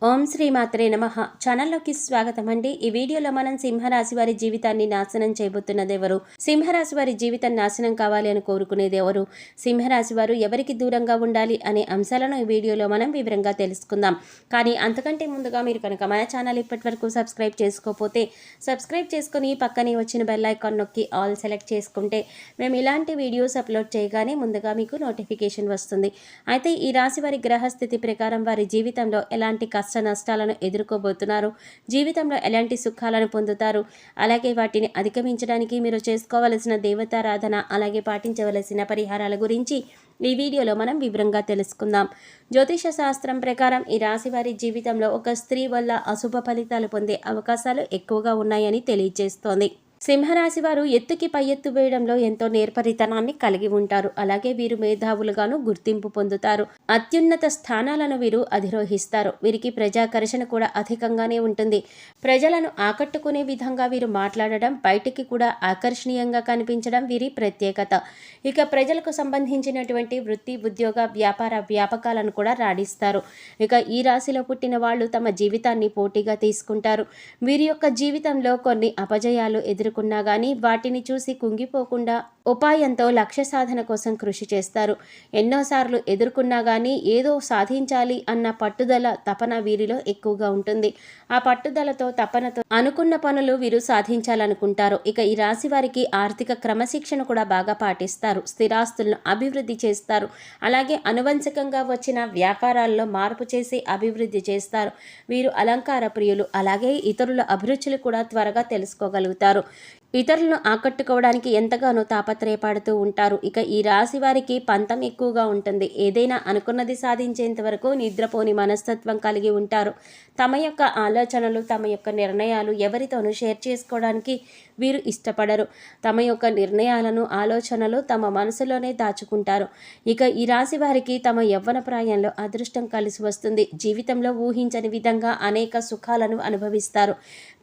ఓం శ్రీ మాత్రే నమః. ఛానల్లోకి స్వాగతం అండి. ఈ వీడియోలో మనం సింహరాశి వారి జీవితాన్ని నాశనం చేయబోతున్నది ఎవరు, సింహరాశి వారి జీవితం నాశనం కావాలి అని కోరుకునేది ఎవరు, సింహరాశి వారు ఎవరికి దూరంగా ఉండాలి అనే అంశాలను ఈ వీడియోలో మనం వివరంగా తెలుసుకుందాం. కానీ అంతకంటే ముందుగా మీరు కనుక మన ఛానల్ ఇప్పటివరకు సబ్స్క్రైబ్ చేసుకోకపోతే సబ్స్క్రైబ్ చేసుకుని పక్కనే వచ్చిన బెల్ ఐకాన్ నొక్కి ఆల్ సెలెక్ట్ చేసుకుంటే మేము ఇలాంటి వీడియోస్ అప్లోడ్ చేయగానే ముందుగా మీకు నోటిఫికేషన్ వస్తుంది. అయితే ఈ రాశి వారి గ్రహస్థితి ప్రకారం వారి జీవితంలో ఎలాంటి కష్ట నష్టాలను ఎదుర్కోబోతున్నారు, జీవితంలో ఎలాంటి సుఖాలను పొందుతారు, అలాగే వాటిని అధిగమించడానికి మీరు చేసుకోవలసిన దేవతారాధన అలాగే పాటించవలసిన పరిహారాల గురించి ఈ వీడియోలో మనం వివరంగా తెలుసుకుందాం. జ్యోతిష శాస్త్రం ప్రకారం ఈ రాశి వారి జీవితంలో ఒక స్త్రీ వల్ల అశుభ ఫలితాలు పొందే అవకాశాలు ఎక్కువగా ఉన్నాయని తెలియజేస్తోంది. సింహరాశి వారు ఎత్తుకి పై ఎత్తు వేయడంలో ఎంతో నేర్పరితనాన్ని కలిగి ఉంటారు. అలాగే వీరు మేధావులుగాను గుర్తింపు పొందుతారు. అత్యున్నత స్థానాలను వీరు అధిరోహిస్తారు. వీరికి ప్రజాకర్షణ కూడా అధికంగానే ఉంటుంది. ప్రజలను ఆకట్టుకునే విధంగా వీరు మాట్లాడడం, బయటికి కూడా ఆకర్షణీయంగా కనిపించడం వీరి ప్రత్యేకత. ఇక ప్రజలకు సంబంధించినటువంటి వృత్తి, ఉద్యోగ, వ్యాపార వ్యాపకాలను కూడా రాణిస్తారు. ఇక ఈ రాశిలో పుట్టిన వాళ్ళు తమ జీవితాన్ని పోటీగా తీసుకుంటారు. వీరి యొక్క జీవితంలో కొన్ని అపజయాలు ఎదుర్కొన్నా కానీ వాటిని చూసి కుంగిపోకుండా ఉపాయంతో లక్ష్య సాధన కోసం కృషి చేస్తారు. ఎన్నోసార్లు ఎదుర్కొన్నా కానీ ఏదో సాధించాలి అన్న పట్టుదల, తపన వీరిలో ఎక్కువగా ఉంటుంది. ఆ పట్టుదలతో, తపనతో అనుకున్న పనులు వీరు సాధించాలనుకుంటారు. ఇక ఈ రాశి వారికి ఆర్థిక క్రమశిక్షణ కూడా బాగా పాటిస్తారు. స్థిరాస్తులను అభివృద్ధి చేస్తారు. అలాగే అనువంశకంగా వచ్చిన వ్యాపారాల్లో మార్పు చేసి అభివృద్ధి చేస్తారు. వీరు అలంకార ప్రియులు. అలాగే ఇతరుల అభిరుచులు కూడా త్వరగా తెలుసుకోగలుగుతారు. ఇతరులను ఆకట్టుకోవడానికి ఎంతగానో తాపత్రయపడుతూ ఉంటారు. ఇక ఈ రాశి వారికి పంతం ఎక్కువగా ఉంటుంది. ఏదైనా అనుకున్నది సాధించేంత వరకు నిద్రపోని మనస్తత్వం కలిగి ఉంటారు. తమ యొక్క ఆలోచనలు, తమ యొక్క నిర్ణయాలు ఎవరితోనూ షేర్ చేసుకోవడానికి వీరు ఇష్టపడరు. తమ యొక్క నిర్ణయాలను, ఆలోచనలు తమ మనసులోనే దాచుకుంటారు. ఇక ఈ రాశి వారికి తమ యవ్వన ప్రాయంలో అదృష్టం కలిసి వస్తుంది. జీవితంలో ఊహించని విధంగా అనేక సుఖాలను అనుభవిస్తారు.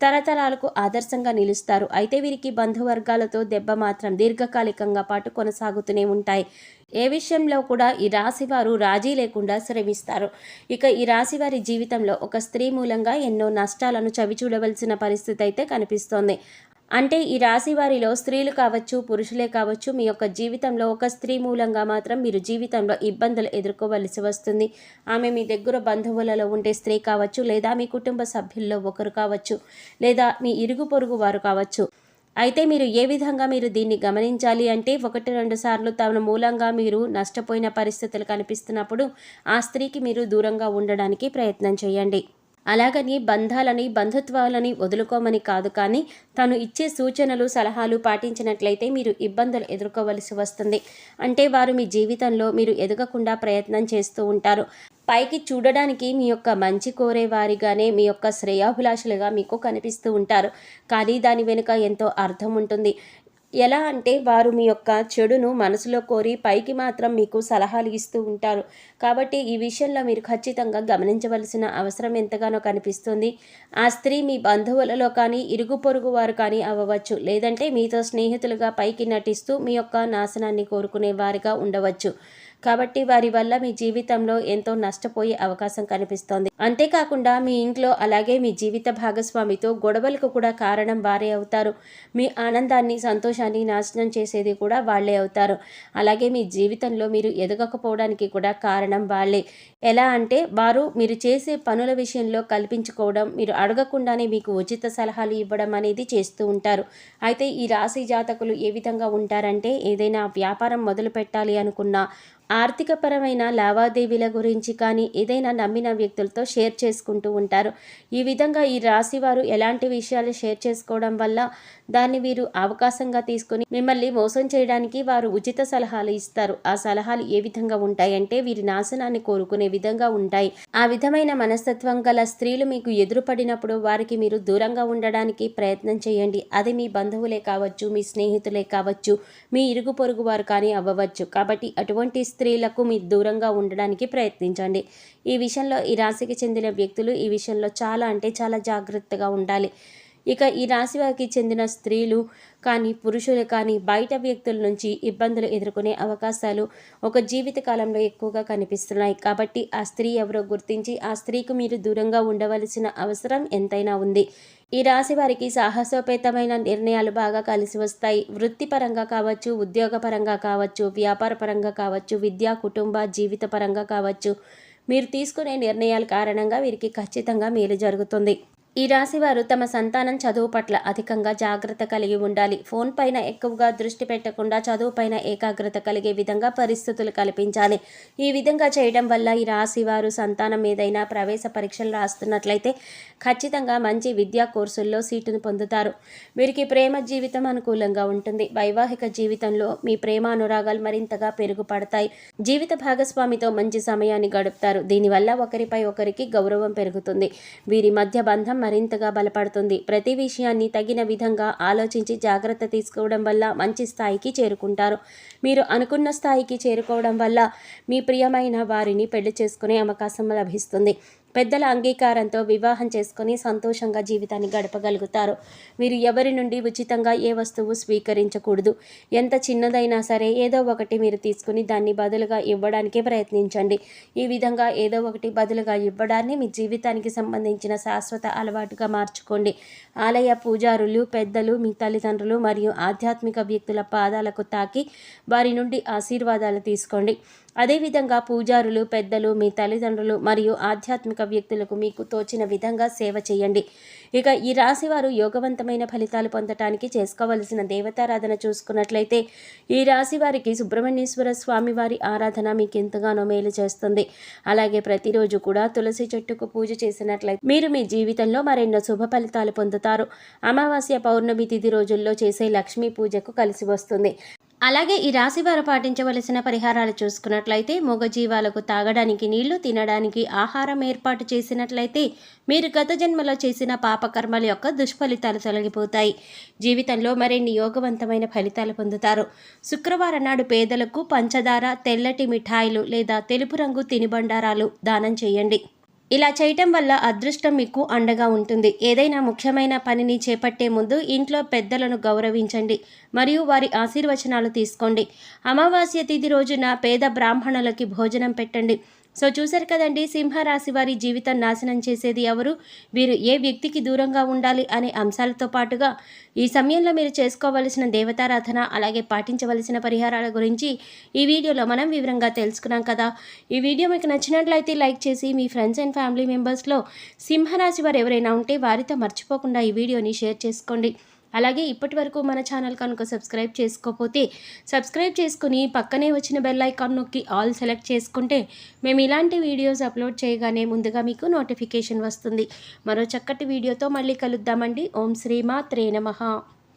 తరతరాలకు ఆదర్శంగా నిలుస్తారు. అయితే వీరికి బంధువర్గాలతో దెబ్బ మాత్రం దీర్ఘకాలికంగా పాటు కొనసాగుతూనే ఉంటాయి. ఏ విషయంలో కూడా ఈ రాశి వారు రాజీ లేకుండా శ్రమిస్తారు. ఇక ఈ రాశి వారి జీవితంలో ఒక స్త్రీ మూలంగా ఎన్నో నష్టాలను చవిచూడవలసిన పరిస్థితి అయితే కనిపిస్తోంది. అంటే ఈ రాశి వారిలో స్త్రీలు కావచ్చు, పురుషులే కావచ్చు, మీ యొక్క జీవితంలో ఒక స్త్రీ మూలంగా మాత్రం మీరు జీవితంలో ఇబ్బందులు ఎదుర్కోవలసి వస్తుంది. ఆమె మీ దగ్గర బంధువులలో ఉండే స్త్రీ కావచ్చు, లేదా మీ కుటుంబ సభ్యుల్లో ఒకరు కావచ్చు, లేదా మీ ఇరుగు పొరుగు వారు కావచ్చు. అయితే మీరు ఏ విధంగా మీరు దీన్ని గమనించాలి అంటే 1-2 సార్లు తన మూలంగా మీరు నష్టపోయిన పరిస్థితులు కనిపిస్తున్నప్పుడు ఆ స్త్రీకి మీరు దూరంగా ఉండడానికి ప్రయత్నం చేయండి. అలాగని బంధాలని, బంధుత్వాలని వదులుకోమని కాదు, కానీ తను ఇచ్చే సూచనలు, సలహాలు పాటించినట్లయితే మీరు ఇబ్బందులు ఎదుర్కోవలసి వస్తుంది. అంటే వారు మీ జీవితంలో మీరు ఎదగకుండా ప్రయత్నం చేస్తూ ఉంటారు. పైకి చూడడానికి మీ యొక్క మంచి కోరేవారిగానే, మీ యొక్క శ్రేయాభిలాషులుగా మీకు కనిపిస్తూ ఉంటారు. కానీ దాని వెనుక ఎంతో అర్థం ఉంటుంది. ఎలా అంటే వారు మీ యొక్క చెడును మనసులో కోరి పైకి మాత్రం మీకు సలహాలు ఇస్తూ ఉంటారు. కాబట్టి ఈ విషయంలో మీరు ఖచ్చితంగా గమనించవలసిన అవసరం ఎంతగానో కనిపిస్తుంది. ఆ స్త్రీ మీ బంధువులలో కానీ, ఇరుగు పొరుగు వారు కానీ అవ్వవచ్చు. లేదంటే మీతో స్నేహితులుగా పైకి నటిస్తూ మీ యొక్క నాశనాన్ని కోరుకునే వారిగా ఉండవచ్చు. కాబట్టి వారి వల్ల మీ జీవితంలో ఎంతో నష్టపోయే అవకాశం కనిపిస్తోంది. అంతేకాకుండా మీ ఇంట్లో అలాగే మీ జీవిత భాగస్వామితో గొడవలకు కూడా కారణం వారే అవుతారు. మీ ఆనందాన్ని, సంతోషాన్ని నాశనం చేసేది కూడా వాళ్ళే అవుతారు. అలాగే మీ జీవితంలో మీరు ఎదగకపోవడానికి కూడా కారణం వాళ్ళే. ఎలా అంటే వారు మీరు చేసే పనుల విషయంలో కల్పించుకోవడం, మీరు అడగకుండానే మీకు ఉచిత సలహాలు ఇవ్వడం అనేది చేస్తూ ఉంటారు. అయితే ఈ రాశి జాతకులు ఏ విధంగా ఉంటారంటే ఏదైనా వ్యాపారం మొదలు పెట్టాలి అనుకున్నా, ఆర్థికపరమైన లావాదేవీల గురించి కానీ ఏదైనా నమ్మిన వ్యక్తులతో షేర్ చేసుకుంటూ ఉంటారు. ఈ విధంగా ఈ రాశి వారు ఎలాంటి విషయాలు షేర్ చేసుకోవడం వల్ల దాన్ని వీరు అవకాశంగా తీసుకొని మిమ్మల్ని మోసం చేయడానికి వారు ఉచిత సలహాలు ఇస్తారు. ఆ సలహాలు ఏ విధంగా ఉంటాయంటే వీరి నాశనాన్ని కోరుకునే విధంగా ఉంటాయి. ఆ విధమైన మనస్తత్వం గల స్త్రీలు మీకు ఎదురుపడినప్పుడు వారికి మీరు దూరంగా ఉండడానికి ప్రయత్నం చేయండి. అది మీ బంధువులే కావచ్చు, మీ స్నేహితులే కావచ్చు, మీ ఇరుగు పొరుగు వారు కానీ అవ్వవచ్చు. కాబట్టి అటువంటి స్త్రీలకు మీరు దూరంగా ఉండడానికి ప్రయత్నించండి. ఈ విషయంలో ఈ రాశికి చెందిన వ్యక్తులు ఈ విషయంలో చాలా అంటే చాలా జాగ్రత్తగా ఉండాలి. ఇక ఈ రాశి వారికి చెందిన స్త్రీలు కానీ పురుషులు కానీ బయట వ్యక్తుల నుంచి ఇబ్బందులు ఎదుర్కొనే అవకాశాలు ఒక జీవిత కాలంలో ఎక్కువగా కనిపిస్తున్నాయి. కాబట్టి ఆ స్త్రీ ఎవరో గుర్తించి ఆ స్త్రీకి మీరు దూరంగా ఉండవలసిన అవసరం ఎంతైనా ఉంది. ఈ రాశి వారికి సాహసోపేతమైన నిర్ణయాలు బాగా కలిసి వస్తాయి. వృత్తిపరంగా కావచ్చు, ఉద్యోగపరంగా కావచ్చు, వ్యాపార పరంగా కావచ్చు, విద్యా కుటుంబ జీవిత పరంగా కావచ్చు, మీరు తీసుకునే నిర్ణయాల కారణంగా వీరికి ఖచ్చితంగా మేలు జరుగుతుంది. ఈ రాశివారు తమ సంతానం చదువు పట్ల అధికంగా జాగ్రత్త కలిగి ఉండాలి. ఫోన్ పైన ఎక్కువగా దృష్టి పెట్టకుండా చదువు పైన ఏకాగ్రత కలిగే విధంగా పరిస్థితులు కల్పించాలి. ఈ విధంగా చేయడం వల్ల ఈ రాశివారు సంతానం ఏదైనా ప్రవేశ పరీక్షలు రాస్తున్నట్లయితే ఖచ్చితంగా మంచి విద్యా కోర్సుల్లో సీటును పొందుతారు. వీరికి ప్రేమ జీవితం అనుకూలంగా ఉంటుంది. వైవాహిక జీవితంలో మీ ప్రేమ అనురాగాలు మరింతగా పెరుగుపడతాయి. జీవిత భాగస్వామితో మంచి సమయాన్ని గడుపుతారు. దీనివల్ల ఒకరిపై ఒకరికి గౌరవం పెరుగుతుంది. వీరి మధ్య బంధం మరింతగా బలపడుతుంది. ప్రతి విషయాన్ని తగిన విధంగా ఆలోచించి జాగ్రత్త తీసుకోవడం వల్ల మంచి స్థాయికి చేరుకుంటారు. మీరు అనుకున్న స్థాయికి చేరుకోవడం వల్ల మీ ప్రియమైన వారిని పెళ్లి చేసుకునే అవకాశం లభిస్తుంది. పెద్దల అంగీకారంతో వివాహం చేసుకుని సంతోషంగా జీవితాన్ని గడపగలుగుతారు. మీరు ఎవరి నుండి ఉచితంగా ఏ వస్తువు స్వీకరించకూడదు. ఎంత చిన్నదైనా సరే ఏదో ఒకటి మీరు తీసుకుని దాన్ని బదులుగా ఇవ్వడానికే ప్రయత్నించండి. ఈ విధంగా ఏదో ఒకటి బదులుగా ఇవ్వడాన్ని మీ జీవితానికి సంబంధించిన శాశ్వత అలవాటుగా మార్చుకోండి. ఆలయ పూజారులు, పెద్దలు, మీ తల్లిదండ్రులు మరియు ఆధ్యాత్మిక వ్యక్తుల పాదాలకు తాకి వారి నుండి ఆశీర్వాదాలు తీసుకోండి. అదేవిధంగా పూజారులు, పెద్దలు, మీ తల్లిదండ్రులు మరియు ఆధ్యాత్మిక వ్యక్తులకు మీకు తోచిన విధంగా సేవ చేయండి. ఇక ఈ రాశివారు యోగవంతమైన ఫలితాలు పొందటానికి చేసుకోవలసిన దేవతారాధన చూసుకున్నట్లయితే ఈ రాశి వారికి సుబ్రహ్మణ్యేశ్వర స్వామి వారి ఆరాధన మీకు ఎంతగానో మేలు చేస్తుంది. అలాగే ప్రతిరోజు కూడా తులసి చెట్టుకు పూజ చేసినట్లయితే మీరు మీ జీవితంలో మరెన్నో శుభ ఫలితాలు పొందుతారు. అమావాస్య, పౌర్ణమి తిథి రోజుల్లో చేసే లక్ష్మీ పూజకు కలిసి వస్తుంది. అలాగే ఈ రాశివారు పాటించవలసిన పరిహారాలు చూసుకున్నట్లయితే మూగజీవాలకు తాగడానికి నీళ్లు, తినడానికి ఆహారం ఏర్పాటు చేసినట్లయితే మీరు గత జన్మలో చేసిన పాపకర్మల యొక్క దుష్ఫలితాలు తొలగిపోతాయి. జీవితంలో మరిన్ని యోగవంతమైన ఫలితాలు పొందుతారు. శుక్రవారం నాడు పేదలకు పంచదార, తెల్లటి మిఠాయిలు లేదా తెలుపు రంగు తినుబండారాలు దానం చేయండి. ఇలా చేయటం వల్ల అదృష్టం మీకు అండగా ఉంటుంది. ఏదైనా ముఖ్యమైన పనిని చేపట్టే ముందు ఇంట్లో పెద్దలను గౌరవించండి మరియు వారి ఆశీర్వచనాలు తీసుకోండి. అమావాస్య తిథి రోజున పేద బ్రాహ్మణులకి భోజనం పెట్టండి. సో చూశారు కదండి, సింహరాశి వారి జీవితం నాశనం చేసేది ఎవరు, వీరు ఏ వ్యక్తికి దూరంగా ఉండాలి అనే అంశాలతో పాటుగా ఈ సమయంలో మీరు చేసుకోవలసిన దేవతారాధన అలాగే పాటించవలసిన పరిహారాల గురించి ఈ వీడియోలో మనం వివరంగా తెలుసుకున్నాం కదా. ఈ వీడియో మీకు నచ్చినట్లయితే లైక్ చేసి మీ ఫ్రెండ్స్ అండ్ ఫ్యామిలీ మెంబర్స్లో సింహరాశి వారు ఎవరైనా ఉంటే వారితో మర్చిపోకుండా ఈ వీడియోని షేర్ చేసుకోండి. అలాగే ఇప్పటి వరకు మన ఛానల్ కనుక సబ్స్క్రైబ్ చేసుకోకపోతే సబ్స్క్రైబ్ చేసుకుని పక్కనే వచ్చిన బెల్ ఐకాన్ నొక్కి ఆల్ సెలెక్ట్ చేసుకుంటే మేము ఇలాంటి వీడియోస్ అప్లోడ్ చేయగానే ముందుగా మీకు నోటిఫికేషన్ వస్తుంది. మరో చక్కటి వీడియోతో మళ్ళీ కలుద్దామండి. ఓం శ్రీమాత్రే నమః.